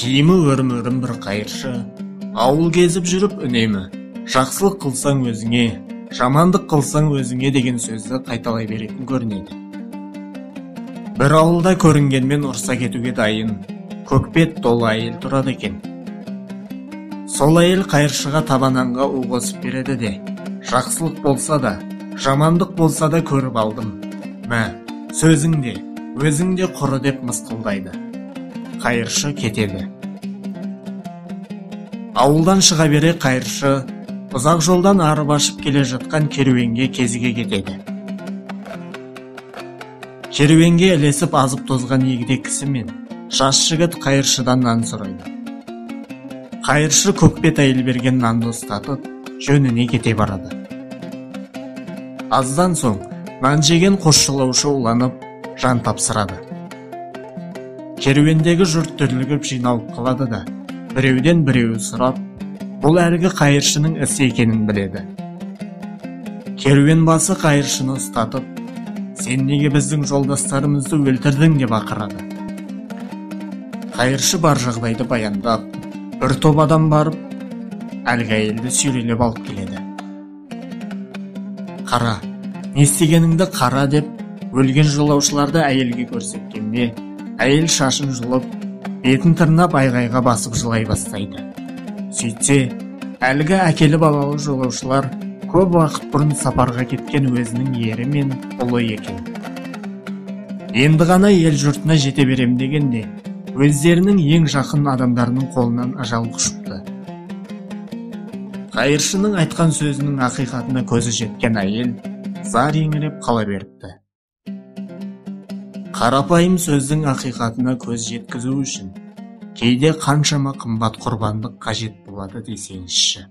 киімі өрім-өрім бір қайыршы, ауыл кезіп жүріп үнемі, жақсылық қылсаң өзіңе, жамандық қылсаң өзіңе деген сөзді қайталай беретін көрінеді. Бір ауылда көрінгенмен ұрса кетуге дайын, көкбет толы әйел тұрады екен. Сол әйел қайыршыға табананға у қосып береді де, жақсылық болса да, жамандық болса да көріп алдым. Мә, сөзіңде, өзіңде құры деп мысқылдайды. Қайыршы кетеді. Ауылдан шыға бере қайыршы ұзақ жолдан арып ашып келе жатқан керуенге кезіге кетеді. Керуенге ілесіп азып тозған егде кісі мен жас жігіт қайыршыдан нан сұрайды. Қайыршы көкбет әйел берген нанды ұстатып, жөніне кете барады. Аздан соң нан жеген қос жолаушы уланып, жан тапсырады. Керуендегі жұрт дүрлігіп жиналып қалады да, біреуден біреуі сұрап, бұл әлгі қайыршының ісі екенін біледі. Керуен басы қайыршыны ұстатып, сен неге біздің жолдастарымызды өлтірдің деп ақырады. Қайыршы бар жағдайды баяндап, бір топ адам барып, әлгі әйелді сүйрелеп алып келеді. Қара, не істегеніңді қара деп, өлген жолаушыларды әйелге көрсеткенде, әйел шашын жұлып, бетін тырнап айғайға басып жылай бастайды. Сөйтсе, әлгі әкелі балалы жолаушылар көп уақыт бұрын сапарға кеткен өзінің ері мен ұлы екен. Енді ғана ел жұртына жете берем дегенде, өздерінің ең жақын адамдарының қолынан ажал құшыпты. Қайыршының айтқан сөзінің ақиқатына көзі жеткен әйел зар еңіреп қала беріпті. Қарапайым сөздің ақиқатына көз жеткізу үшін кейде қаншама қымбат құрбандық қажет болады десеңізші.